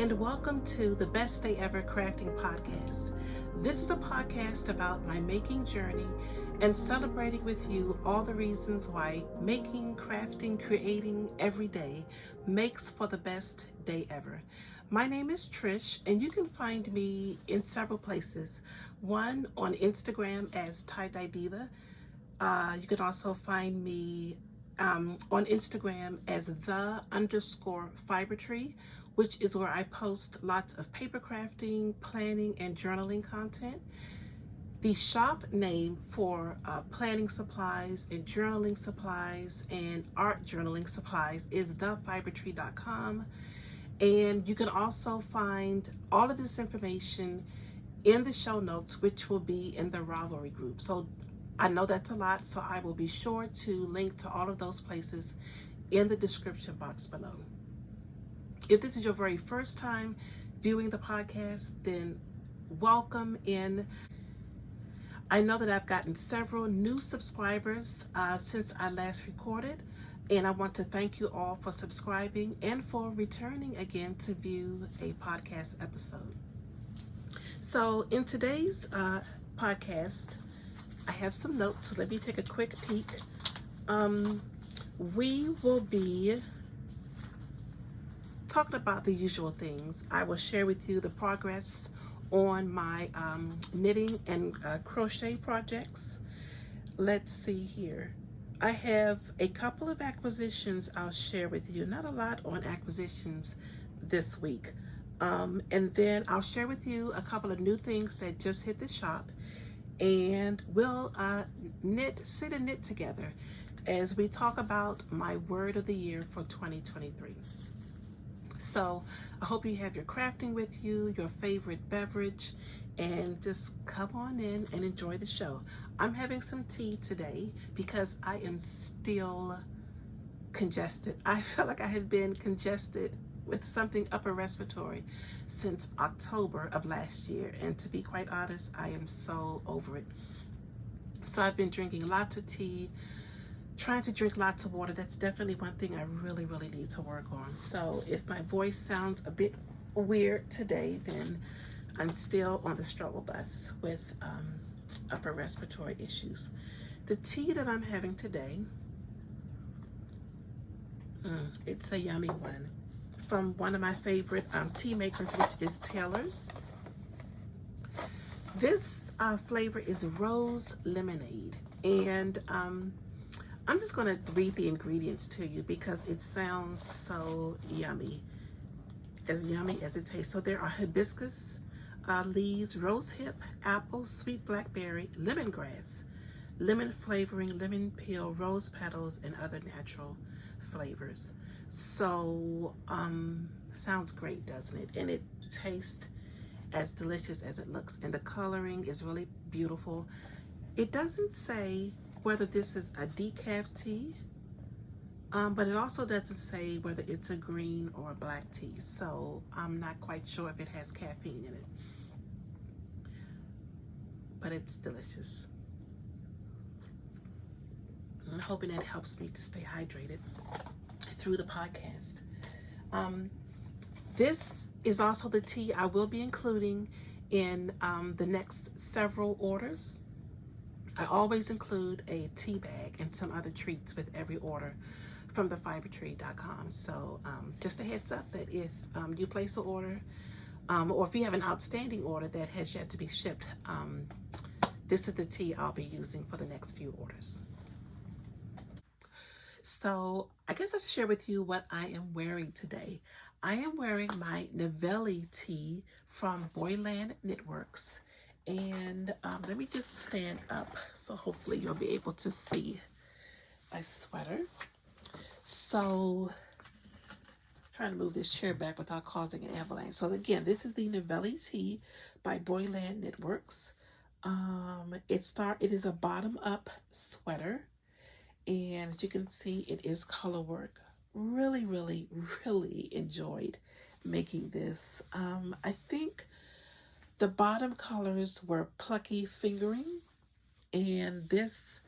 and welcome to the Best Day Ever Crafting Podcast. This is a podcast about my making journey and celebrating with you all the reasons why making, crafting, creating every day makes for the best day ever. My name is Trish, and you can find me in several places. One, on Instagram as Tie-Dye Diva. You can also find me on Instagram as _fibertree, which is where I post lots of paper crafting, planning, and journaling content. The shop name for planning supplies and journaling supplies and art journaling supplies is thefibertree.com. And you can also find all of this information in the show notes, which will be in the Ravelry group. So I know that's a lot, so I will be sure to link to all of those places in the description box below. If this is your very first time viewing the podcast, then welcome in. I know that I've gotten several new subscribers since I last recorded, and I want to thank you all for subscribing and for returning again to view a podcast episode. So in today's podcast, I have some notes. Let me take a quick peek. We will be talking about the usual things. I will share with you the progress on my knitting and crochet projects. Let's see here. I have a couple of acquisitions I'll share with you. Not a lot on acquisitions this week. And then I'll share with you a couple of new things that just hit the shop. And we'll sit and knit together as we talk about my word of the year for 2023. So I hope you have your crafting with you, your favorite beverage, and just come on in and enjoy the show. I'm having some tea today because I am still congested. I feel like I have been congested with something upper respiratory since October of last year. And to be quite honest, I am so over it. So I've been drinking lots of tea, trying to drink lots of water. That's definitely one thing I really need to work on. So if my voice sounds a bit weird today, then I'm still on the struggle bus with upper respiratory issues. The tea that I'm having today, it's a yummy one from one of my favorite tea makers, which is Taylor's. This flavor is rose lemonade, and I'm just going to read the ingredients to you because it sounds so yummy as it tastes. So there are hibiscus leaves, rose hip, apple, sweet blackberry, lemongrass, lemon flavoring, lemon peel, rose petals, and other natural flavors. So sounds great, doesn't it? And it tastes as delicious as it looks, and the coloring is really beautiful. It doesn't say whether this is a decaf tea, but it also doesn't say whether it's a green or a black tea, so I'm not quite sure if it has caffeine in it, but it's delicious. I'm hoping that helps me to stay hydrated through the podcast. This is also the tea I will be including in the next several orders. I always include a tea bag and some other treats with every order from thefibertree.com. So just a heads up that if you place an order, or if you have an outstanding order that has yet to be shipped, this is the tea I'll be using for the next few orders. So I guess I should share with you what I am wearing today. I am wearing my Novelli tee from Boyland Knitworks. And let me just stand up so hopefully you'll be able to see my sweater. So trying to move this chair back without causing an avalanche. So again, this is the Novelli tee by Boyland Knitworks. It is a bottom up sweater, and as you can see, it is color work. Really enjoyed making this. I think the bottom colors were Plucky Fingering, and this,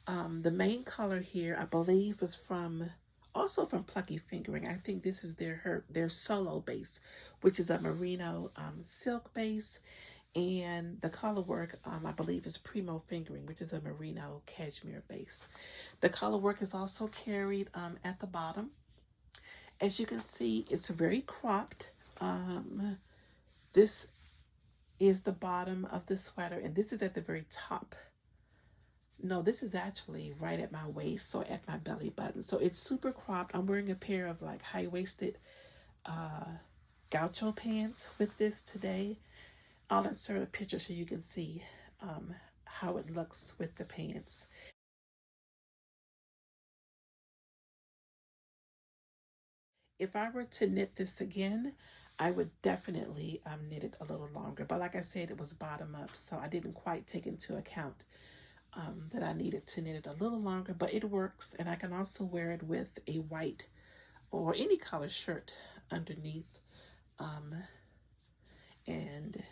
the main color here, I believe was from also from Plucky Fingering. I think this is their solo base, which is a merino silk base, and the color work I believe is Primo Fingering, which is a merino cashmere base. The color work is also carried at the bottom. As you can see, it's very cropped. This is the bottom of the sweater, and this is at the very top. No, this is actually right at my waist, so at my belly button. So it's super cropped. I'm wearing a pair of like high-waisted gaucho pants with this today. I'll insert a picture so you can see how it looks with the pants. If I were to knit this again, I would definitely knit it a little longer. But like I said, it was bottom up, so I didn't quite take into account that I needed to knit it a little longer, but it works. And I can also wear it with a white or any color shirt underneath and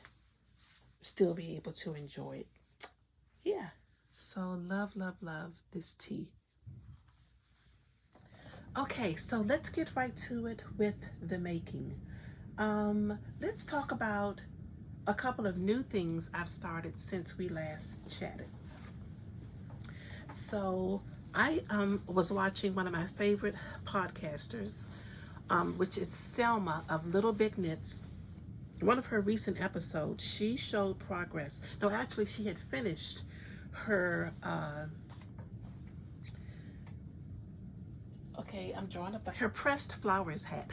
still be able to enjoy it. Yeah, so love, love, love this tee. Okay, so let's get right to it with the making. Let's talk about a couple of new things I've started since we last chatted. So I was watching one of my favorite podcasters, which is Selma of Little Big Knits. One of her recent episodes, she showed progress. No, actually, she had finished her, okay, I'm drawing up her pressed flowers hat.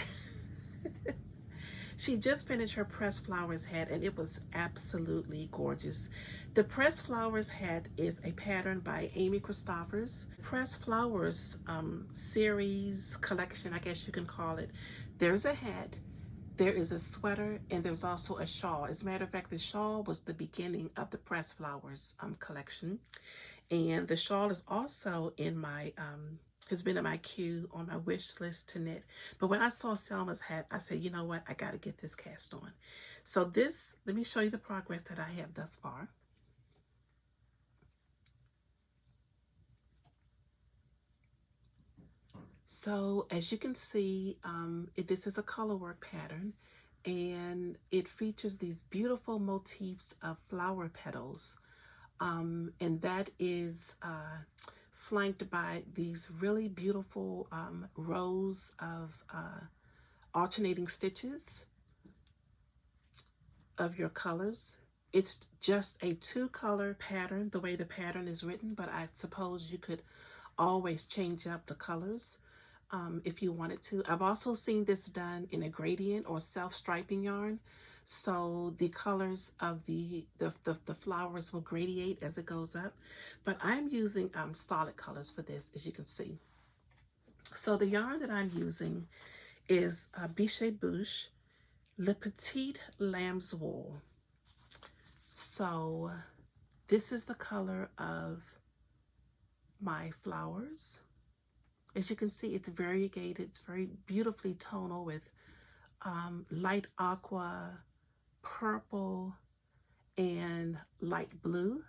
She just finished her pressed flowers hat, and it was absolutely gorgeous. The pressed flowers hat is a pattern by Amy Christophers. Pressed flowers series, collection, I guess you can call it. There's a hat, there is a sweater, and there's also a shawl. As a matter of fact, the shawl was the beginning of the pressed flowers collection. And the shawl is also in my has been in my queue on my wish list to knit. But when I saw Selma's hat, I said, you know what, I got to get this cast on. So this, let me show you the progress that I have thus far. So as you can see, this is a color work pattern, and it features these beautiful motifs of flower petals. And that is flanked by these really beautiful rows of alternating stitches of your colors. It's just a 2-color pattern, the way the pattern is written, but I suppose you could always change up the colors if you wanted to. I've also seen this done in a gradient or self-striping yarn. So the colors of the flowers will gradiate as it goes up. But I'm using solid colors for this, as you can see. So the yarn that I'm using is Biche Bouche Le Petite Lamb's Wool. So this is the color of my flowers. As you can see, it's variegated. It's very beautifully tonal with light aqua, purple, and light blue.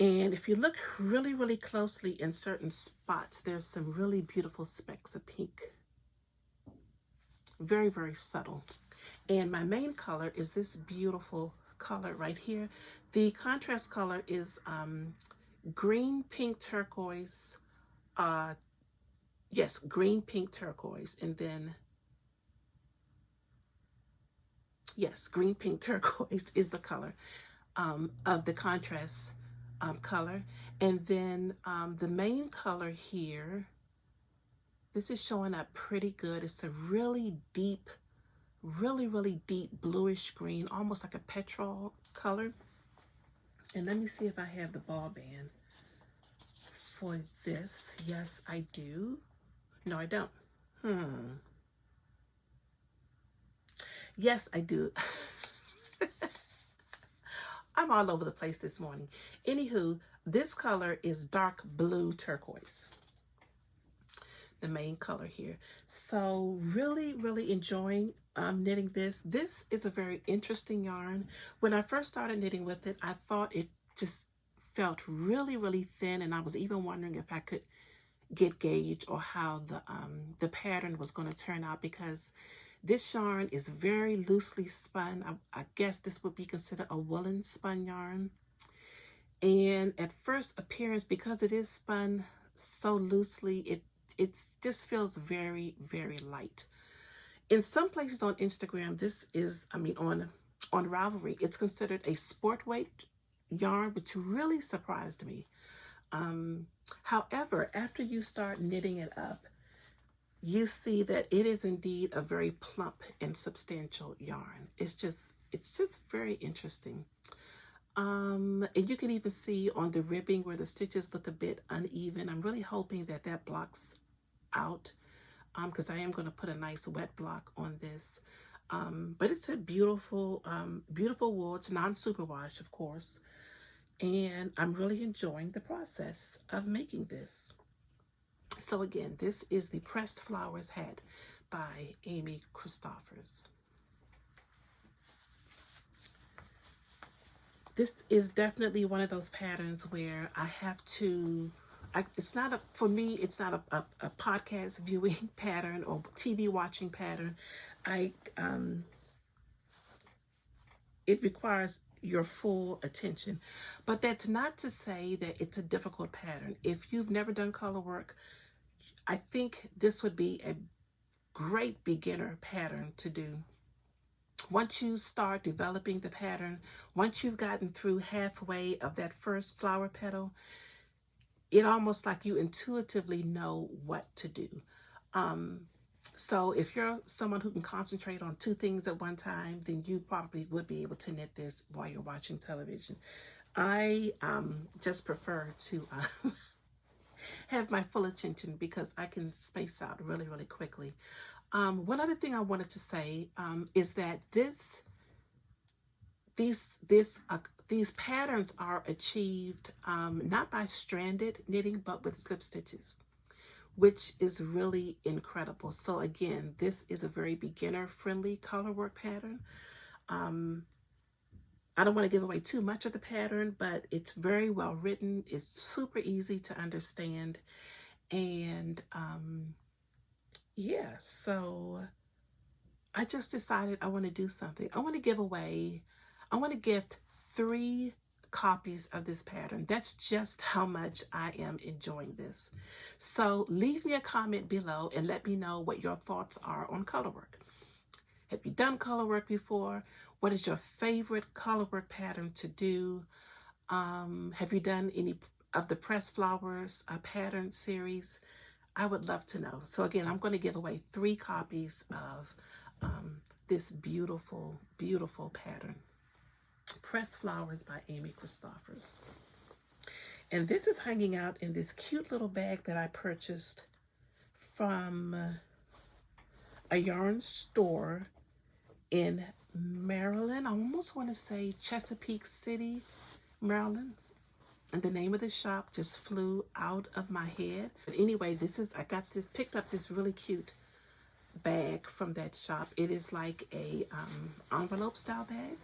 And if you look really, really closely in certain spots, there's some really beautiful specks of pink. Very, very subtle. And my main color is this beautiful color right here. The contrast color is green, pink, turquoise. Yes, green, pink, turquoise. And then yes, green, pink, turquoise is the color of the contrast color. And then the main color here, this is showing up pretty good. It's a really deep, really deep bluish green, almost like a petrol color. And let me see if I have the ball band for this. Yes, I do. No, I don't. Yes, I do. I'm all over the place this morning. Anywho, this color is dark blue turquoise. The main color here. So really, really enjoying knitting this. This is a very interesting yarn. When I first started knitting with it, I thought it just felt really, really thin, and I was even wondering if I could get gauge or how the pattern was going to turn out, because this yarn is very loosely spun. I guess this would be considered a woolen spun yarn. And at first appearance, because it is spun so loosely, it just feels very, very light. In some places on Instagram, this is, I mean, on Ravelry, it's considered a sport weight yarn, which really surprised me. However, after you start knitting it up, you see that it is indeed a very plump and substantial yarn. It's just very interesting. And you can even see on the ribbing where the stitches look a bit uneven. I'm really hoping that that blocks out, because I am going to put a nice wet block on this. But it's a beautiful, beautiful wool. It's non-superwash, of course. And I'm really enjoying the process of making this. So again, this is the Pressed Flowers Hat by Amy Christophers. This is definitely one of those patterns where I have to, it's not a, for me, it's not a podcast viewing pattern or TV watching pattern. It requires your full attention. But that's not to say that it's a difficult pattern. If you've never done color work, I think this would be a great beginner pattern to do. Once you start developing the pattern, once you've gotten through halfway of that first flower petal, it almost like you intuitively know what to do. So if you're someone who can concentrate on two things at one time, then you probably would be able to knit this while you're watching television. I just prefer to have my full attention because I can space out really, really quickly. One other thing I wanted to say is that these patterns are achieved not by stranded knitting, but with slip stitches, which is really incredible. So again, this is a very beginner-friendly color work pattern. I don't want to give away too much of the pattern, but it's very well written. It's super easy to understand. And yeah, so I just decided I want to do something. I want to gift 3 copies of this pattern. That's just how much I am enjoying this. So leave me a comment below and let me know what your thoughts are on color work. Have you done color work before? What is your favorite color work pattern to do? Have you done any of the Pressed Flowers pattern series? I would love to know. So again, I'm going to give away 3 copies of this beautiful, beautiful pattern. Pressed Flowers by Amy Christophers. And this is hanging out in this cute little bag that I purchased from a yarn store in Maryland. I almost want to say Chesapeake City, Maryland. And the name of the shop just flew out of my head. But anyway, picked up this really cute bag from that shop. It is like a envelope style bag.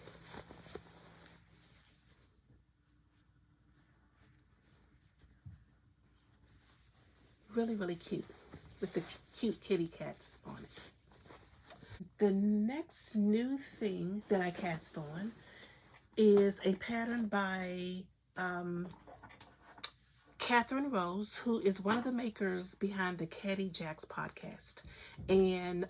Really, really cute with the cute kitty cats on it. The next new thing that I cast on is a pattern by Catherine Rose, who is one of the makers behind the Caddy Jacks podcast. And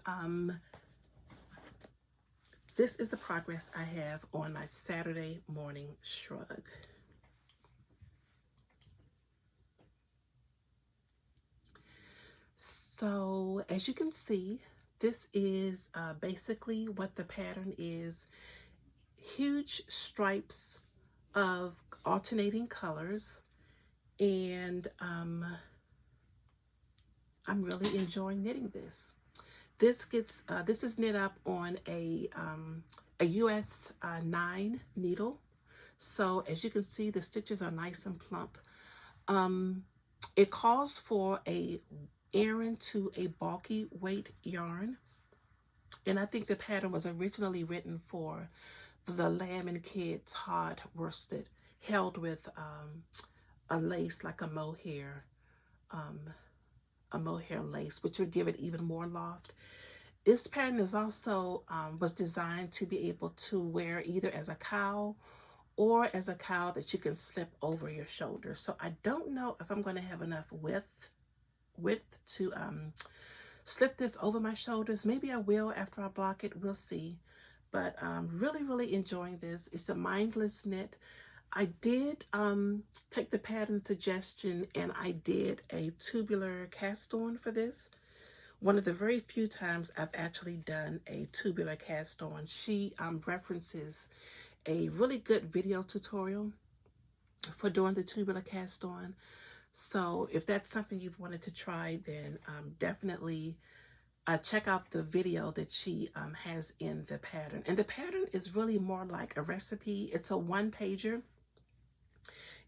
this is the progress I have on my Saturday morning shrug. So as you can see, this is basically what the pattern is. Huge stripes of alternating colors, and I'm really enjoying knitting this. This is knit up on a US 9 needle. So as you can see, the stitches are nice and plump. It calls for a Aran to a bulky weight yarn, and I think the pattern was originally written for the Lamb and Kids hard worsted, held with a lace like a mohair a mohair lace, which would give it even more loft. This pattern is also was designed to be able to wear either as a cowl or as a cowl that you can slip over your shoulders. So I don't know if I'm going to have enough width to slip this over my shoulders. Maybe I will after I block it. We'll see. But really enjoying this. It's a mindless knit. I did take the pattern suggestion and I did a tubular cast on for this. One of the very few times I've actually done a tubular cast on. She references a really good video tutorial for doing the tubular cast on. So if that's something you've wanted to try, then definitely check out the video that she has in the pattern. And the pattern is really more like a recipe. It's a one-pager.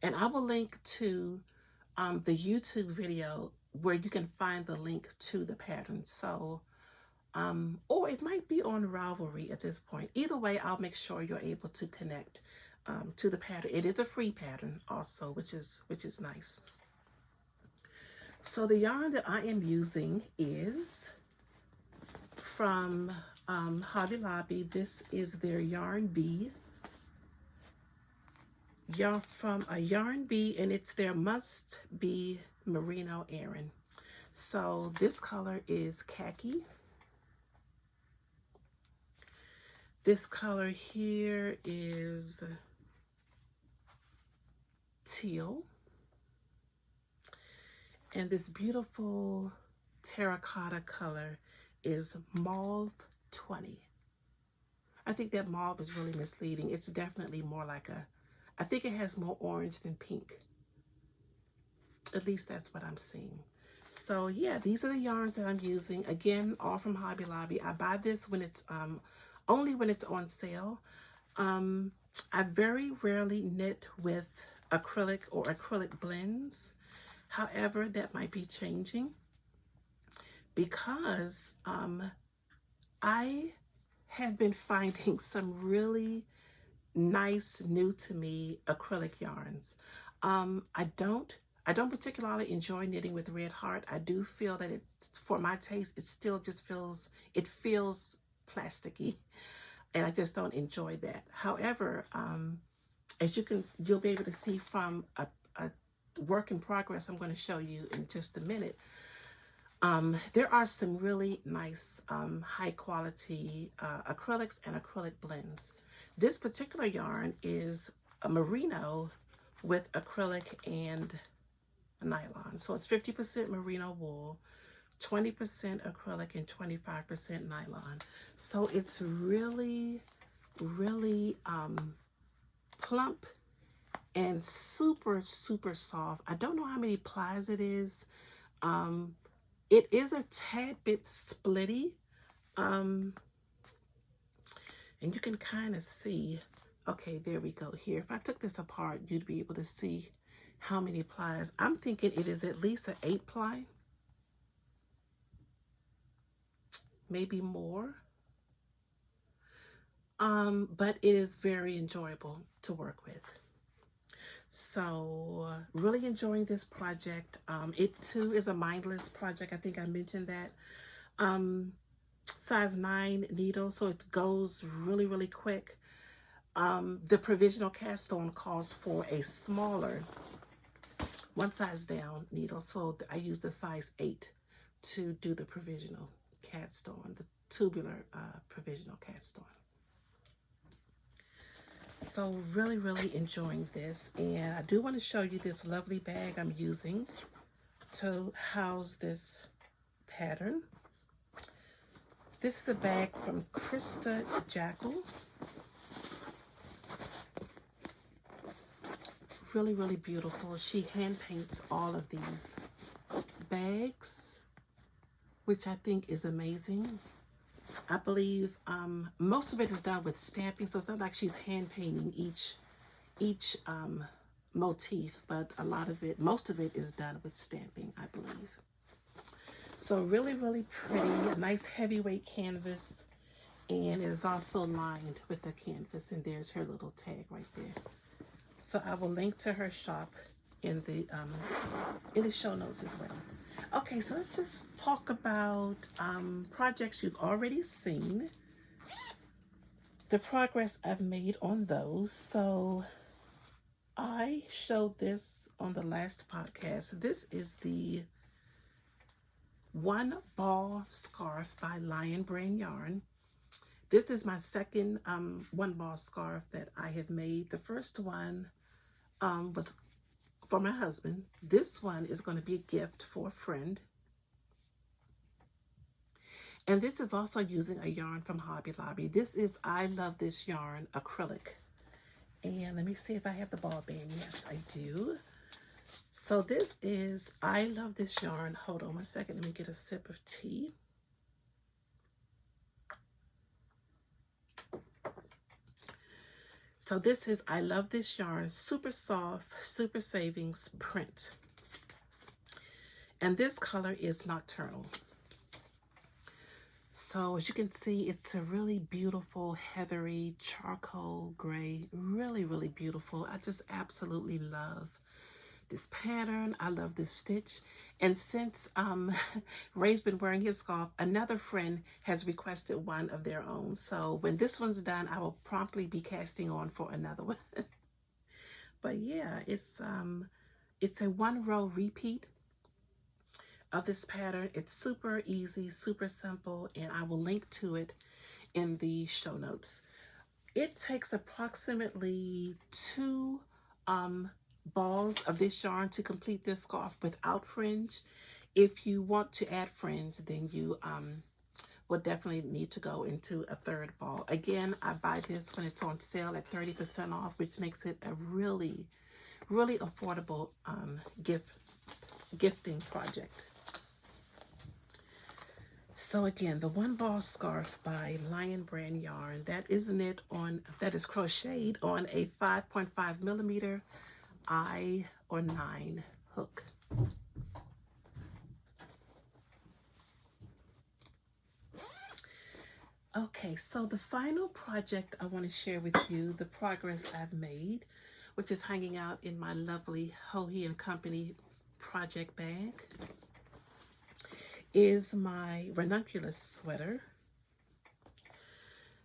And I will link to the YouTube video where you can find the link to the pattern. So, or it might be on Ravelry at this point. Either way, I'll make sure you're able to connect to the pattern. It is a free pattern also, which is nice. So the yarn that I am using is from Hobby Lobby. This is their Yarn Bee. From a Yarn Bee, and it's their Must Be Merino Aran. So this color is khaki. This color here is teal. And this beautiful terracotta color is mauve 20. I think that mauve is really misleading. It's definitely more like I think it has more orange than pink. At least that's what I'm seeing. So yeah, these are the yarns that I'm using. Again, all from Hobby Lobby. I buy this when it's only when it's on sale. I very rarely knit with acrylic or acrylic blends. However, that might be changing because I have been finding some really nice, new to me acrylic yarns. I don't particularly enjoy knitting with Red Heart. I do feel that it's, for my taste, it still just feels plasticky, and I just don't enjoy that. However, as you'll be able to see from a work in progress I'm going to show you in just a minute, there are some really nice high quality acrylics and acrylic blends. This particular yarn is a merino with acrylic and nylon. So it's 50% merino wool, 20% acrylic, and 25% nylon. So it's really plump and super soft. I don't know how many plies it is. It is a tad bit splitty. And you can kind of see, okay, there we go here. If I took this apart, you'd be able to see how many plies. I'm thinking it is at least an 8-ply, maybe more. But it is very enjoyable to work with. So really enjoying this project. It too is a mindless project. I think I mentioned that. Size 9 needle, so it goes really quick. The provisional cast on calls for a smaller, one size down needle, so I used a size 8 to do the provisional cast on, the tubular provisional cast on. So really enjoying this, and I do want to show you this lovely bag I'm using to house this pattern. This is a bag from Krista Jackal. Really beautiful. She hand paints all of these bags, which I think is amazing. I believe most of it is done with stamping, so it's not like she's hand painting each motif, but most of it is done with stamping, I believe. So really pretty, a nice heavyweight canvas, and it is also lined with the canvas, and there's her little tag right there. So I will link to her shop in the show notes as well. Okay, so let's just talk about projects you've already seen, the progress I've made on those. So I showed this on the last podcast. This is the One Ball Scarf by Lion Brand Yarn. This is my second one ball scarf that I have made. The first one was for my husband. This one is going to be a gift for a friend. And this is also using a yarn from Hobby Lobby. This is I Love This Yarn acrylic. And let me see if I have the ball band. Yes, I do. So this is I Love This Yarn. Hold on one second. Let me get a sip of tea. So this is I Love This Yarn Super Soft, Super Savings print. And this color is Nocturnal. So as you can see, it's a really beautiful, heathery, charcoal gray. Really, really beautiful. I just absolutely love this pattern. I love this stitch. And since Ray's been wearing his scarf, another friend has requested one of their own. So when this one's done, I will promptly be casting on for another one. But yeah, it's a one row repeat of this pattern. It's super easy, super simple, and I will link to it in the show notes. It takes approximately 2 balls of this yarn to complete this scarf without fringe. If you want to add fringe, then you will definitely need to go into a 3rd ball. Again, I buy this when it's on sale at 30% off, which makes it a really, really affordable gifting project. So again, the one ball scarf by Lion Brand Yarn, that is crocheted on a 5.5 millimeter I or 9 hook. Okay, so the final project I want to share with you, the progress I've made, which is hanging out in my lovely Hohe & Company project bag, is my Ranunculus sweater.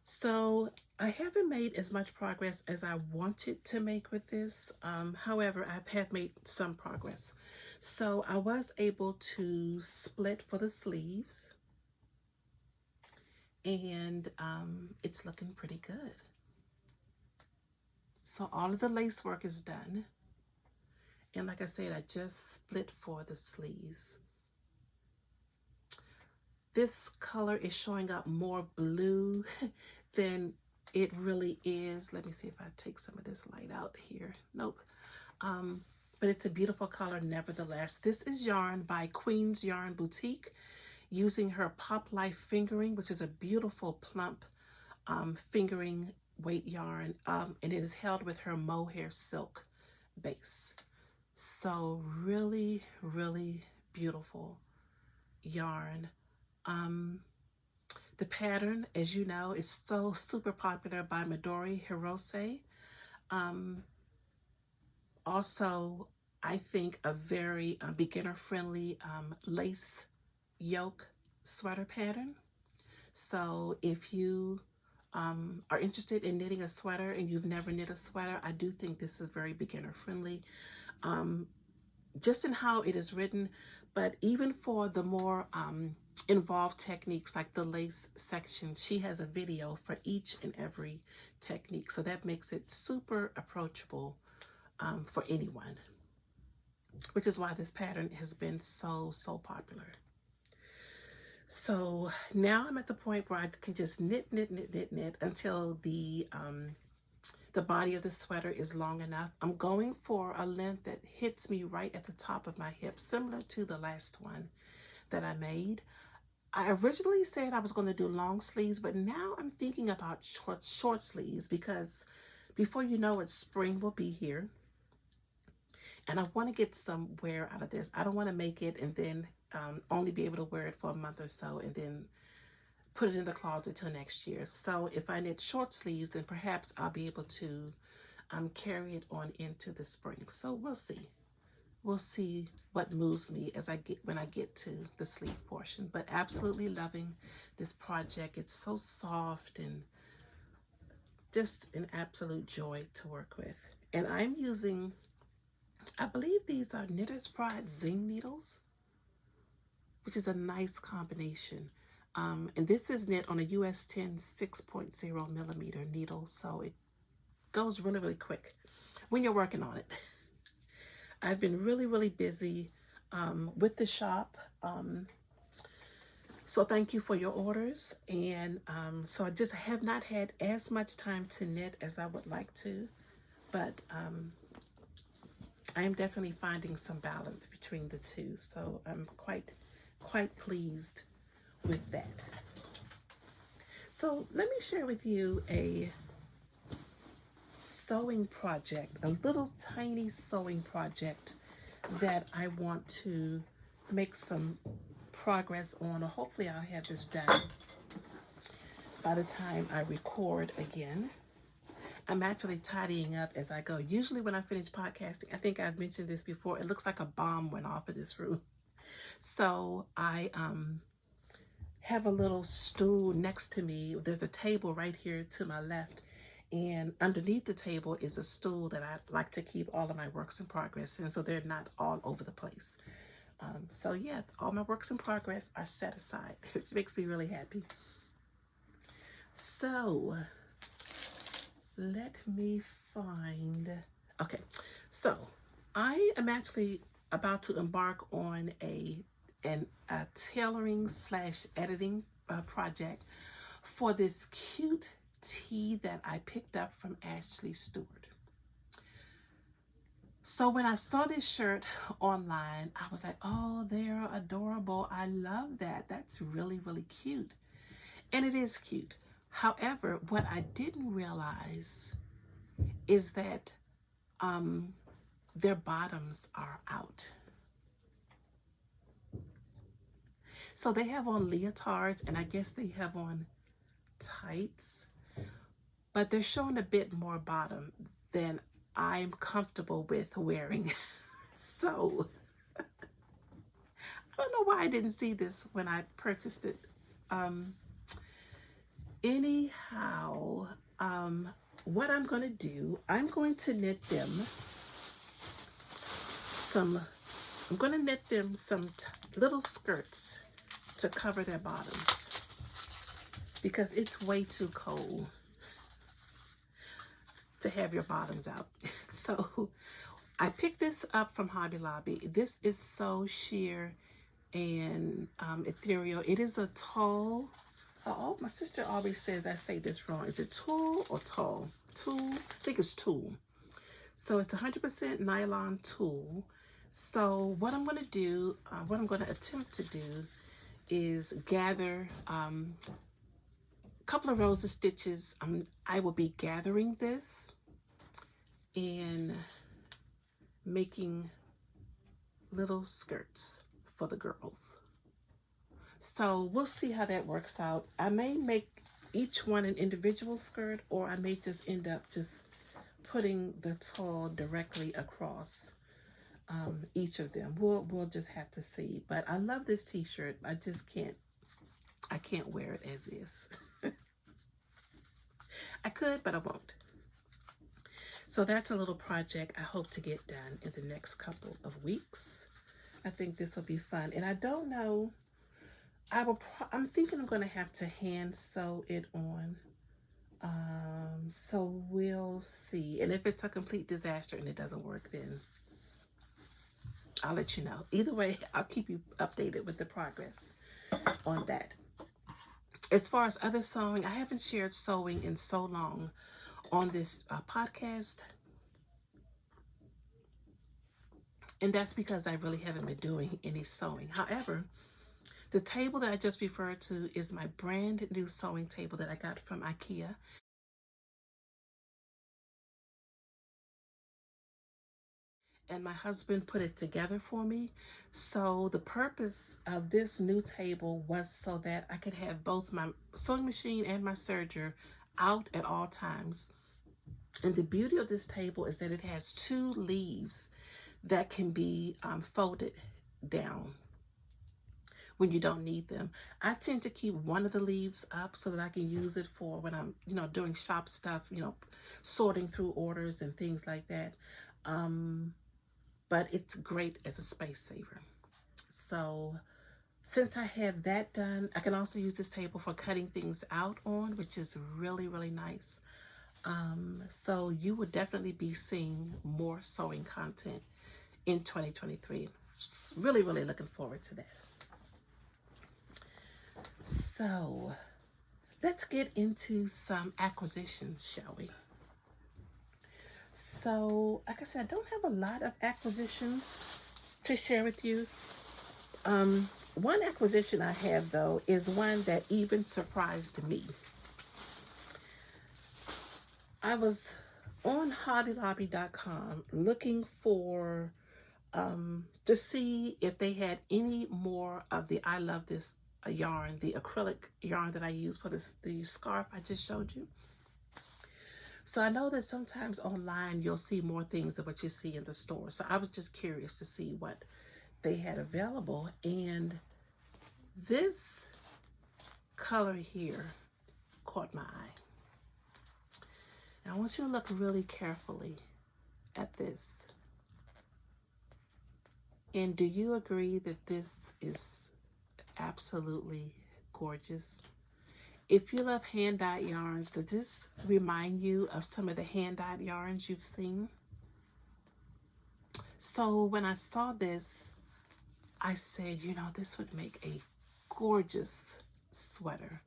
So I haven't made as much progress as I wanted to make with this. However, I have made some progress. So I was able to split for the sleeves, and it's looking pretty good. So all of the lace work is done. And like I said, I just split for the sleeves. This color is showing up more blue than it really is. Let me see if I take some of this light out here. Nope. But it's a beautiful color nevertheless. This is yarn by Queen's Yarn Boutique, using her Pop Life fingering, which is a beautiful plump fingering weight yarn. And it is held with her mohair silk base. So really, really beautiful yarn. The pattern, as you know, is so super popular by Midori Hirose. Also, I think a very beginner-friendly lace yoke sweater pattern. So if you are interested in knitting a sweater and you've never knit a sweater, I do think this is very beginner-friendly. Just in how it is written, but even for the more involved techniques like the lace section, she has a video for each and every technique. So that makes it super approachable for anyone, which is why this pattern has been so popular. So now I'm at the point where I can just knit until the body of the sweater is long enough. I'm going for a length that hits me right at the top of my hip, similar to the last one that I made. I originally said I was going to do long sleeves, but now I'm thinking about short sleeves, because before you know it, spring will be here. And I want to get some wear out of this. I don't want to make it and then only be able to wear it for a month or so and then put it in the closet till next year. So if I knit short sleeves, then perhaps I'll be able to carry it on into the spring. So we'll see. we'll see what moves me as when I get to the sleeve portion. But absolutely loving this project. It's so soft and just an absolute joy to work with. And I'm using, I believe these are Knitter's Pride Zing needles, which is a nice combination. And this is knit on a US 10 6.0 millimeter needle, so it goes really, really quick when you're working on it. I've been really, really busy with the shop. So thank you for your orders. And so I just have not had as much time to knit as I would like to, but I am definitely finding some balance between the two. So I'm quite pleased with that. So let me share with you a sewing project, a little tiny sewing project that I want to make some progress on, or hopefully I'll have this done by the time I record again. I'm actually tidying up as I go. Usually when I finish podcasting, I think I've mentioned this before, it looks like a bomb went off in this room. So I have a little stool next to me. There's a table right here to my left, and underneath the table is a stool that I like to keep all of my works in progress in, so they're not all over the place. So yeah, all my works in progress are set aside, which makes me really happy. So let me find, okay, so I am actually about to embark on a tailoring / editing project for this cute tee that I picked up from Ashley Stewart. So when I saw this shirt online, I was like, oh, they're adorable. I love that. That's really, really cute. And it is cute. However, what I didn't realize is that their bottoms are out. So they have on leotards, and I guess they have on tights, but they're showing a bit more bottom than I'm comfortable with wearing. So I don't know why I didn't see this when I purchased it. Anyhow, what I'm going to do, I'm going to knit them some little skirts to cover their bottoms, because it's way too cold to have your bottoms out. So I picked this up from Hobby Lobby. This is so sheer and ethereal. It is a tall, oh, my sister always says I say this wrong. Is it tulle or tall? Tulle, I think it's tulle. So it's 100% nylon tulle. So what I'm going to do, what I'm going to attempt to do is gather a couple of rows of stitches. I will be gathering this and making little skirts for the girls. So we'll see how that works out. I may make each one an individual skirt, or I may just end up just putting the tulle directly across each of them. We'll just have to see. But I love this t-shirt. I can't wear it as is. I could, but I won't. So that's a little project I hope to get done in the next couple of weeks. I think this will be fun. And I don't know, I'm thinking I'm going to have to hand sew it on. So we'll see. And if it's a complete disaster and it doesn't work, then I'll let you know. Either way, I'll keep you updated with the progress on that. As far as other sewing, I haven't shared sewing in so long on this podcast. And that's because I really haven't been doing any sewing. However, the table that I just referred to is my brand new sewing table that I got from IKEA. And my husband put it together for me. So the purpose of this new table was so that I could have both my sewing machine and my serger out at all times. And the beauty of this table is that it has two leaves that can be folded down when you don't need them. I tend to keep one of the leaves up so that I can use it for when I'm, doing shop stuff, sorting through orders and things like that. But it's great as a space saver. So since I have that done, I can also use this table for cutting things out on, which is really, really nice. So you will definitely be seeing more sewing content in 2023. Really, really looking forward to that. So let's get into some acquisitions, shall we? So, like I said, I don't have a lot of acquisitions to share with you. One acquisition I have, though, is one that even surprised me. I was on HobbyLobby.com looking for, to see if they had any more of the I Love This yarn, the acrylic yarn that I use for the scarf I just showed you. So I know that sometimes online you'll see more things than what you see in the store. So I was just curious to see what they had available. And this color here caught my eye. Now I want you to look really carefully at this. And do you agree that this is absolutely gorgeous? If you love hand-dyed yarns, does this remind you of some of the hand-dyed yarns you've seen? So when I saw this, I said, this would make a gorgeous sweater.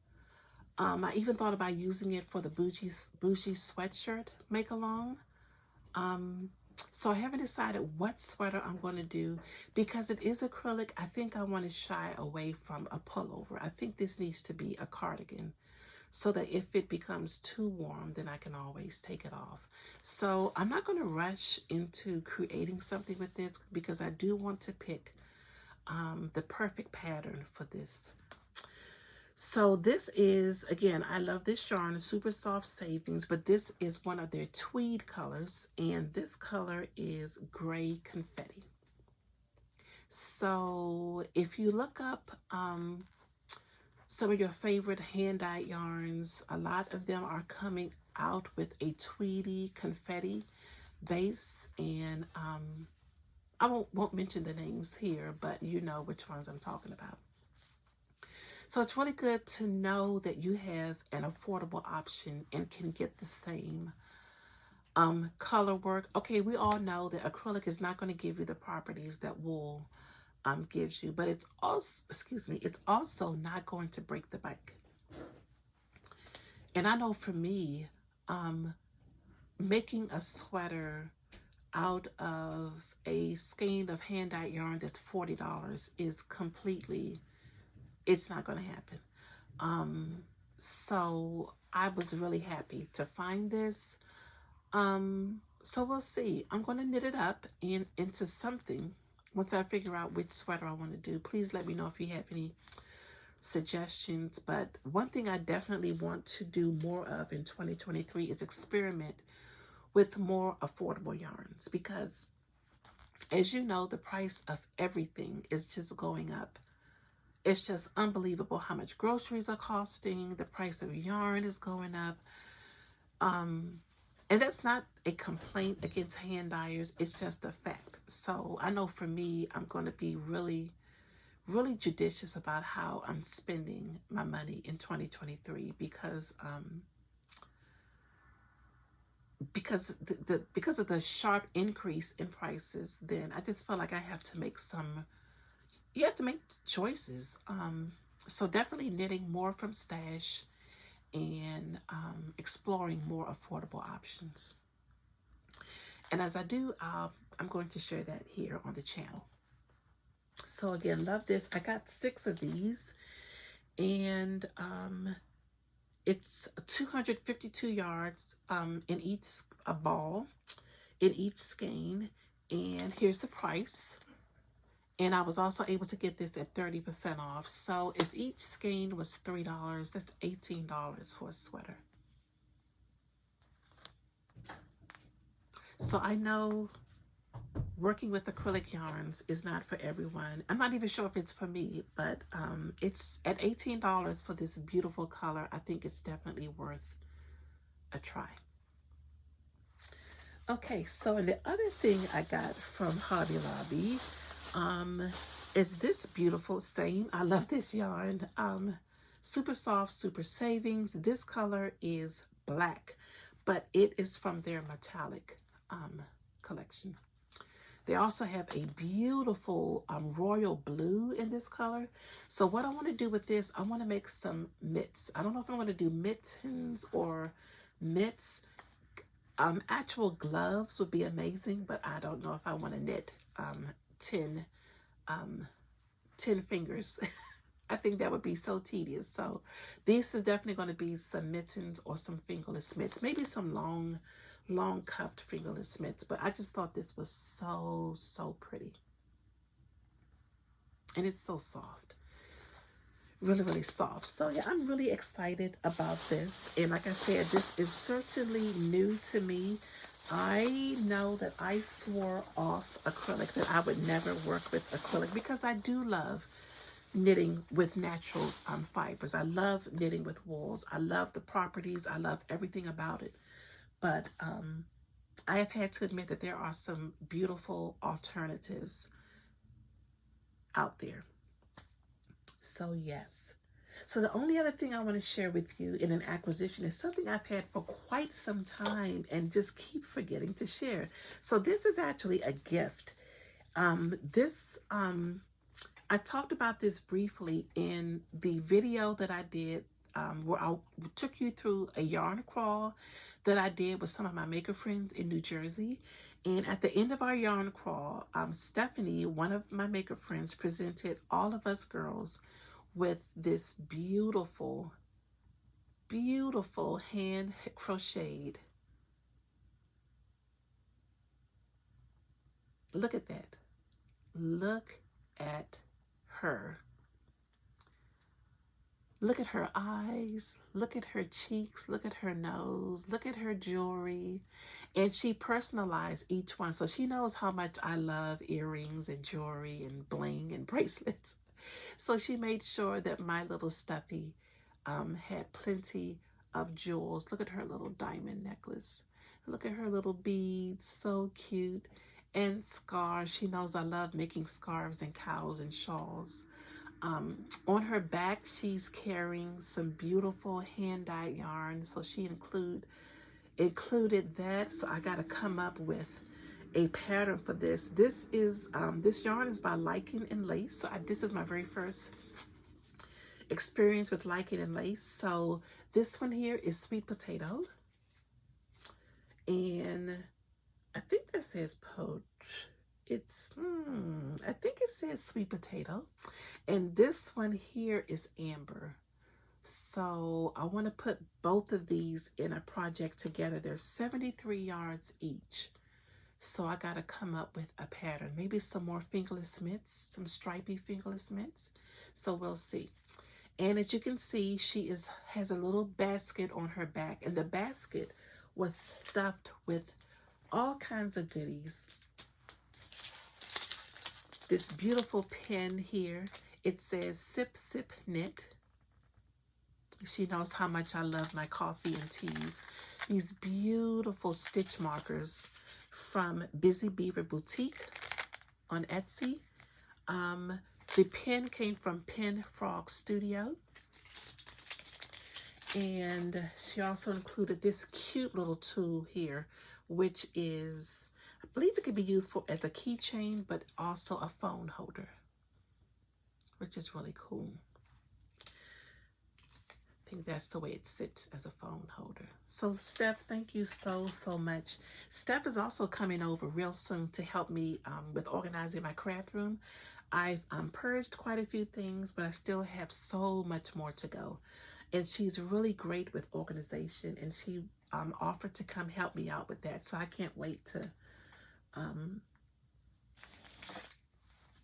I even thought about using it for the bougie sweatshirt make-along. So I haven't decided what sweater I'm going to do because it is acrylic. I think I want to shy away from a pullover. I think this needs to be a cardigan so that if it becomes too warm, then I can always take it off. So I'm not going to rush into creating something with this because I do want to pick the perfect pattern for this. So this is, again, I love this yarn, Super Soft Savings, but this is one of their tweed colors, and this color is Gray Confetti. So if you look up some of your favorite hand-dyed yarns, a lot of them are coming out with a tweedy confetti base, and I won't mention the names here, but you know which ones I'm talking about. So it's really good to know that you have an affordable option and can get the same color work. Okay, we all know that acrylic is not going to give you the properties that wool gives you, but it's also, it's also not going to break the bank. And I know for me, making a sweater out of a skein of hand-dyed yarn that's $40 is completely, it's not going to happen. So I was really happy to find this. So we'll see. I'm going to knit it up into something once I figure out which sweater I want to do. Please let me know if you have any suggestions. But one thing I definitely want to do more of in 2023 is experiment with more affordable yarns, because as you know, the price of everything is just going up. It's just unbelievable how much groceries are costing. The price of yarn is going up. And that's not a complaint against hand dyers. It's just a fact. So I know for me, I'm going to be really, really judicious about how I'm spending my money in 2023 because of the sharp increase in prices. Then I just feel like I have to make you have to make choices. So definitely knitting more from stash and exploring more affordable options. And as I do, I'm going to share that here on the channel. So again, love this. I got 6 of these, and it's 252 yards in each ball, in each skein. And here's the price. And I was also able to get this at 30% off. So if each skein was $3, that's $18 for a sweater. So I know working with acrylic yarns is not for everyone. I'm not even sure if it's for me, but it's at $18 for this beautiful color. I think it's definitely worth a try. Okay, so and the other thing I got from Hobby Lobby is this beautiful same. I love this yarn. Super soft, super savings. This color is black, but it is from their metallic collection. They also have a beautiful royal blue in this color. So what I want to do with this, I want to make some mitts. I don't know if I'm going to do mittens or mitts. Actual gloves would be amazing, but I don't know if I want to knit 10 fingers. I think that would be so tedious. So this is definitely going to be some mittens or some fingerless mitts, maybe some long cuffed fingerless mitts. But I just thought this was so pretty, and it's so soft, really soft. So yeah, I'm really excited about this. And like I said, this is certainly new to me. I know that I swore off acrylic, that I would never work with acrylic, because I do love knitting with natural fibers. I love knitting with wools. I love the properties. I love everything about it. But I have had to admit that there are some beautiful alternatives out there. So yes. So the only other thing I want to share with you in an acquisition is something I've had for quite some time and just keep forgetting to share. So this is actually a gift. I talked about this briefly in the video that I did where I took you through a yarn crawl that I did with some of my maker friends in New Jersey. And at the end of our yarn crawl, Stephanie, one of my maker friends, presented all of us girls with this beautiful hand crocheted. Look at that. Look at her. Look at her eyes, look at her cheeks, look at her nose, look at her jewelry. And she personalized each one. So she knows how much I love earrings and jewelry and bling and bracelets. So she made sure that my little stuffy had plenty of jewels. Look at her little diamond necklace. Look at her little beads, so cute. And scarves. She knows I love making scarves and cowls and shawls. On her back, she's carrying some beautiful hand-dyed yarn. So she included that. So I got to come up with a pattern for this. This yarn is by Lichen and Lace. So this is my very first experience with Lichen and Lace. So this one here is Sweet Potato. And I think that says poach. I think it says Sweet Potato. And this one here is Amber. So I want to put both of these in a project together. They're 73 yards each. So I got to come up with a pattern. Maybe some more fingerless mitts, some stripy fingerless mitts. So we'll see. And as you can see, she has a little basket on her back. And the basket was stuffed with all kinds of goodies. This beautiful pen here, it says Sip Sip Knit. She knows how much I love my coffee and teas. These beautiful stitch markers from Busy Beaver Boutique on Etsy. The pen came from Pen Frog Studio. And she also included this cute little tool here, which is, I believe it could be used as a keychain, but also a phone holder, which is really cool. I think that's the way it sits, as a phone holder. So Steph, thank you so much. Steph is also coming over real soon to help me with organizing my craft room. I've purged quite a few things, but I still have so much more to go. And she's really great with organization, and she offered to come help me out with that. So I can't wait to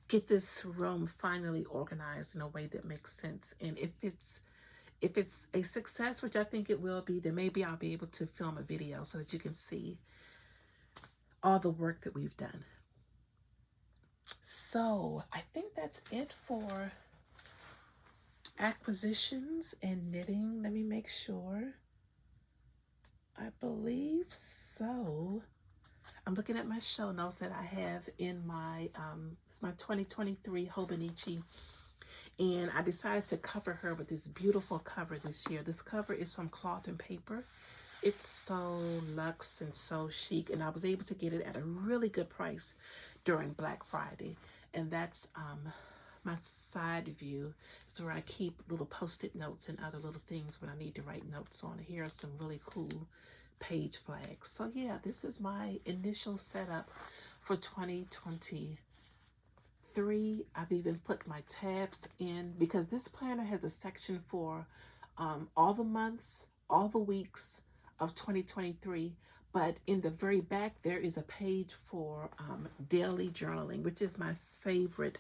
get this room finally organized in a way that makes sense. And if it's a success, which I think it will be, then maybe I'll be able to film a video so that you can see all the work that we've done. So I think that's it for acquisitions and knitting. Let me make sure. I believe so. I'm looking at my show notes that I have in my, it's my 2023 Hobonichi. And I decided to cover her with this beautiful cover this year. This cover is from Cloth and Paper. It's so luxe and so chic. And I was able to get it at a really good price during Black Friday. And that's my side view. It's where I keep little post-it notes and other little things when I need to write notes on. Here are some really cool page flags. So yeah, this is my initial setup for 2023. I've even put my tabs in because this planner has a section for all the months, all the weeks of 2023. But in the very back, there is a page for daily journaling, which is my favorite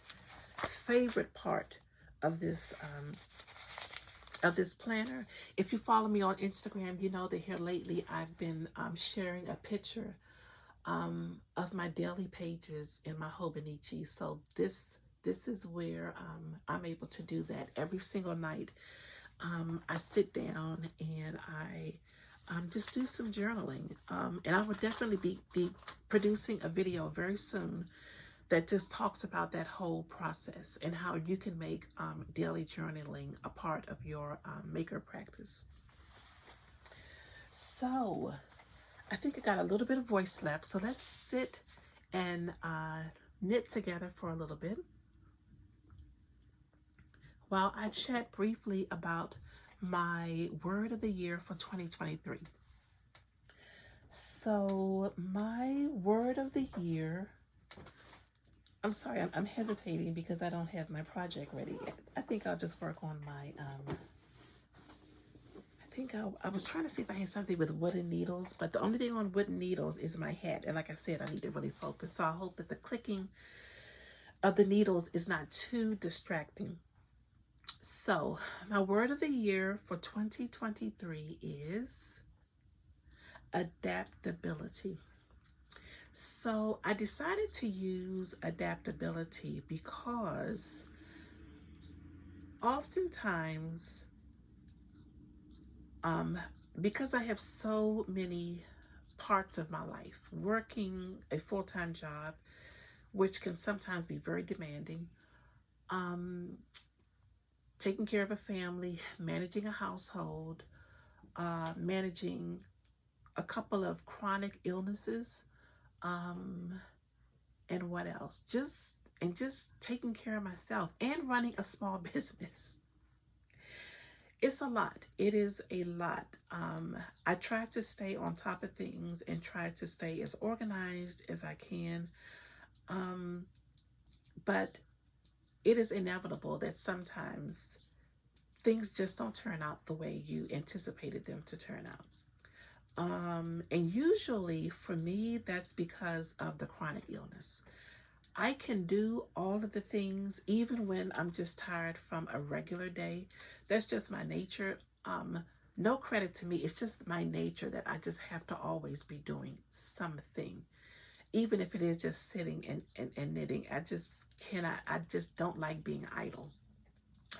part of this planner. If you follow me on Instagram, you know that here lately I've been sharing a picture of my daily pages in my Hobonichi. So this is where I'm able to do that every single night. I sit down and I just do some journaling. And I will definitely be producing a video very soon that just talks about that whole process and how you can make daily journaling a part of your maker practice. So I think I got a little bit of voice left, so let's sit and knit together for a little bit while I chat briefly about my word of the year for 2023. So my word of the year, I'm sorry, I'm hesitating because I don't have my project ready yet. I think I'll just work on my, I was trying to see if I had something with wooden needles, but the only thing on wooden needles is my hat. And like I said, I need to really focus. So I hope that the clicking of the needles is not too distracting. So my word of the year for 2023 is adaptability. So I decided to use adaptability because oftentimes, because I have so many parts of my life, working a full-time job, which can sometimes be very demanding, taking care of a family, managing a household, managing a couple of chronic illnesses, and what else? Just taking care of myself and running a small business. It's a lot. It is a lot. I try to stay on top of things and try to stay as organized as I can. But it is inevitable that sometimes things just don't turn out the way you anticipated them to turn out. And usually for me, that's because of the chronic illness. I can do all of the things, even when I'm just tired from a regular day. That's just my nature. No credit to me. It's just my nature that I just have to always be doing something. Even if it is just sitting and knitting. I just don't like being idle.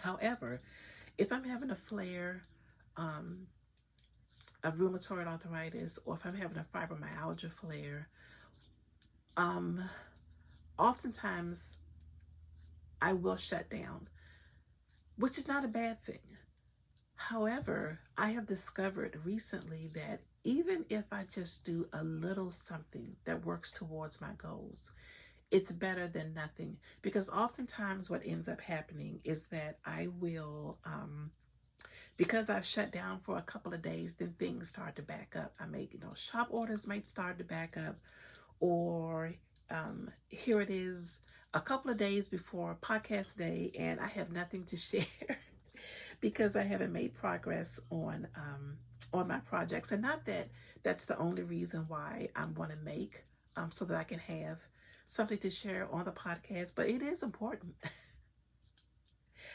However, if I'm having a flare, of rheumatoid arthritis, or if I'm having a fibromyalgia flare, oftentimes I will shut down, which is not a bad thing. However, I have discovered recently that even if I just do a little something that works towards my goals, it's better than nothing. Because oftentimes what ends up happening is that I will, because I've shut down for a couple of days, then things start to back up. I make, shop orders might start to back up, or here it is a couple of days before podcast day and I have nothing to share because I haven't made progress on my projects. And not that that's the only reason why I want to make, so that I can have something to share on the podcast, but it is important.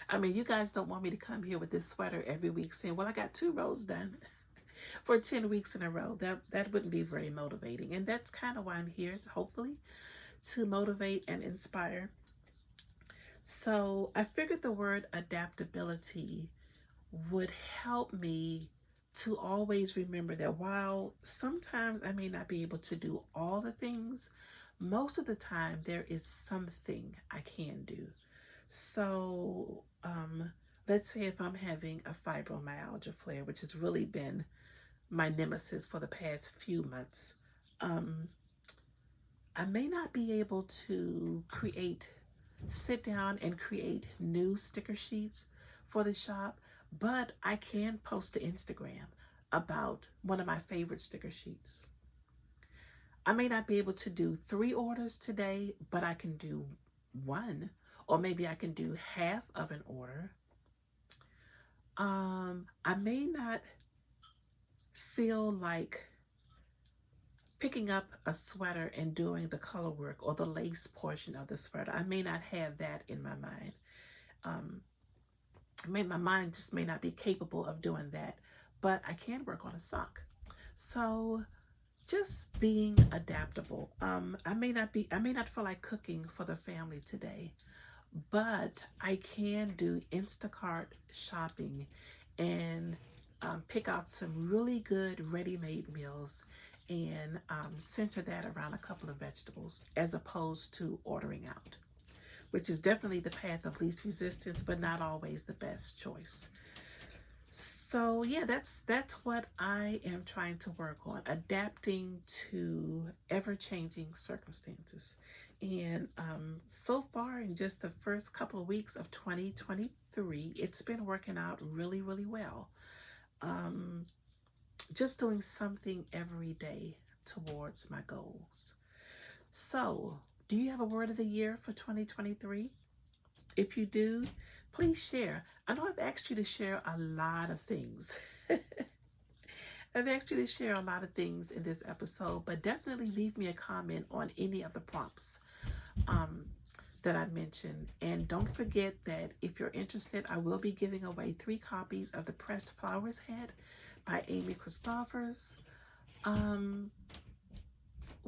I mean, you guys don't want me to come here with this sweater every week saying, well, I got 2 rows done for 10 weeks in a row. That wouldn't be very motivating. And that's kind of why I'm here, hopefully, to motivate and inspire. So I figured the word adaptability would help me to always remember that while sometimes I may not be able to do all the things, most of the time there is something I can do. So let's say if I'm having a fibromyalgia flare, which has really been my nemesis for the past few months, I may not be able to sit down and create new sticker sheets for the shop, but I can post to Instagram about one of my favorite sticker sheets. I may not be able to do 3 orders today, but I can do 1, or maybe I can do half of an order. I may not feel like picking up a sweater and doing the color work or the lace portion of the sweater. I may not have that in my mind. My mind just may not be capable of doing that, but I can work on a sock. So just being adaptable. I may not feel like cooking for the family today, but I can do Instacart shopping and pick out some really good ready-made meals and center that around a couple of vegetables as opposed to ordering out, which is definitely the path of least resistance, but not always the best choice. So yeah, that's what I am trying to work on, adapting to ever-changing circumstances. And so far in just the first couple of weeks of 2023, it's been working out really, really well. Just doing something every day towards my goals. So, do you have a word of the year for 2023? If you do, please share. I know I've asked you to share a lot of things. I've asked you to share a lot of things in this episode, but definitely leave me a comment on any of the prompts that I mentioned. And don't forget that if you're interested, I will be giving away 3 copies of the Pressed Flowers Hat by Amy Christophers.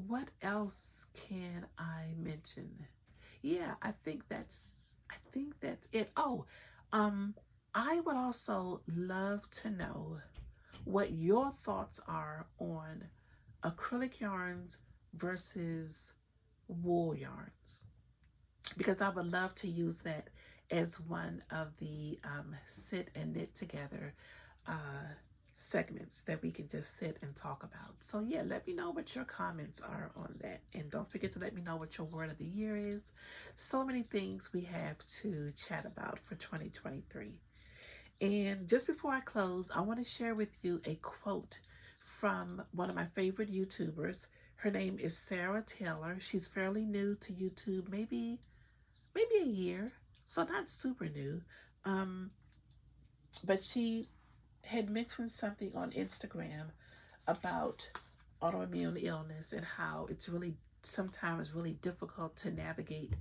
What else can I mention? Yeah, I think that's it. Oh, I would also love to know what your thoughts are on acrylic yarns versus wool yarns, because I would love to use that as one of the sit and knit together segments that we can just sit and talk about. So yeah, let me know what your comments are on that. And don't forget to let me know what your word of the year is. So many things we have to chat about for 2023. And just before I close, I want to share with you a quote from one of my favorite YouTubers. Her name is Sarah Taylor. She's fairly new to YouTube, maybe a year, so not super new. But she had mentioned something on Instagram about autoimmune illness and how it's sometimes really difficult to navigate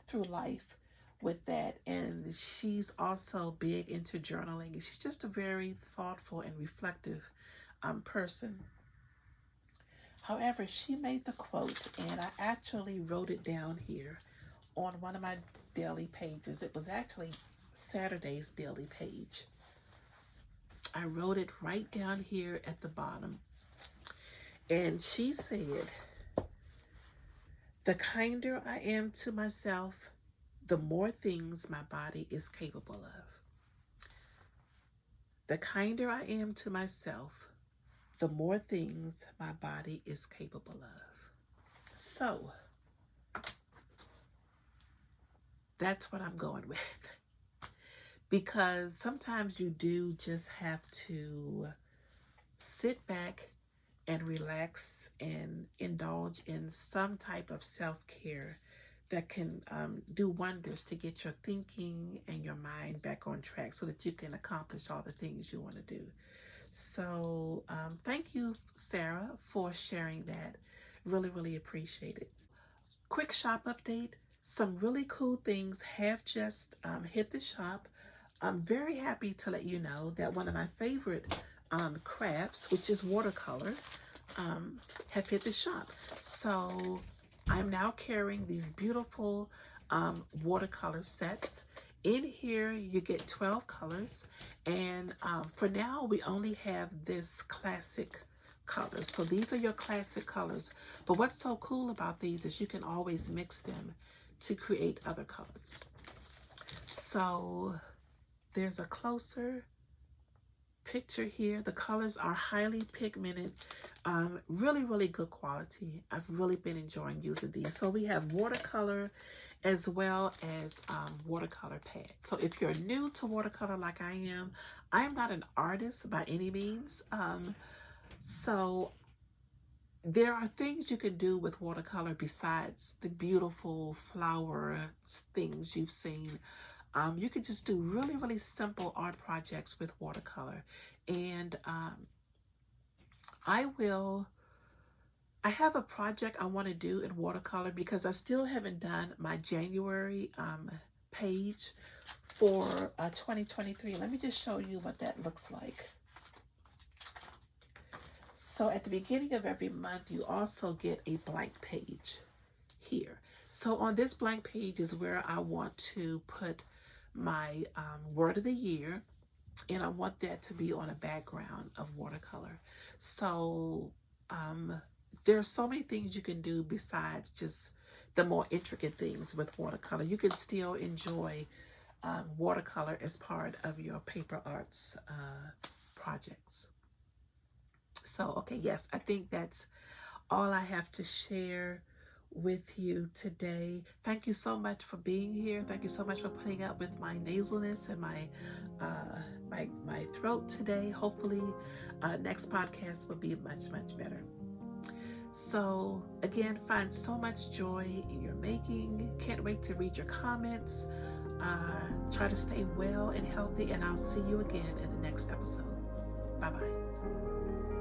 through life with that. And she's also big into journaling. She's just a very thoughtful and reflective person. However, she made the quote, and I actually wrote it down here on one of my daily pages. It was actually Saturday's daily page. I wrote it right down here at the bottom. And she said, "The kinder I am to myself, the more things my body is capable of. The kinder I am to myself, the more things my body is capable of." So, that's what I'm going with. Because sometimes you do just have to sit back and relax and indulge in some type of self-care that can do wonders to get your thinking and your mind back on track so that you can accomplish all the things you want to do. So thank you, Sarah, for sharing that. Really, really appreciate it. Quick shop update. Some really cool things have just hit the shop. I'm very happy to let you know that one of my favorite crafts, which is watercolor, have hit the shop. So I'm now carrying these beautiful watercolor sets. In here, you get 12 colors. And for now, we only have this classic colors. So these are your classic colors. But what's so cool about these is you can always mix them to create other colors. So there's a closer picture here. The colors are highly pigmented, really, really good quality. I've really been enjoying using these. So we have watercolor as well as watercolor pad. So if you're new to watercolor like I am not an artist by any means. So there are things you can do with watercolor besides the beautiful flower things you've seen. You can just do really, really simple art projects with watercolor. And I have a project I want to do in watercolor because I still haven't done my January page for 2023. Let me just show you what that looks like. So at the beginning of every month, you also get a blank page here. So on this blank page is where I want to put my word of the year, and I want that to be on a background of watercolor. So there's so many things you can do besides just the more intricate things with watercolor. You can still enjoy watercolor as part of your paper arts projects. So, okay, yes, I think that's all I have to share with you today. Thank you so much for being here. Thank you so much for putting up with my nasalness and my throat today. Hopefully, next podcast will be much, much better. So, again, find so much joy in your making. Can't wait to read your comments. Try to stay well and healthy, and I'll see you again in the next episode. Bye-bye.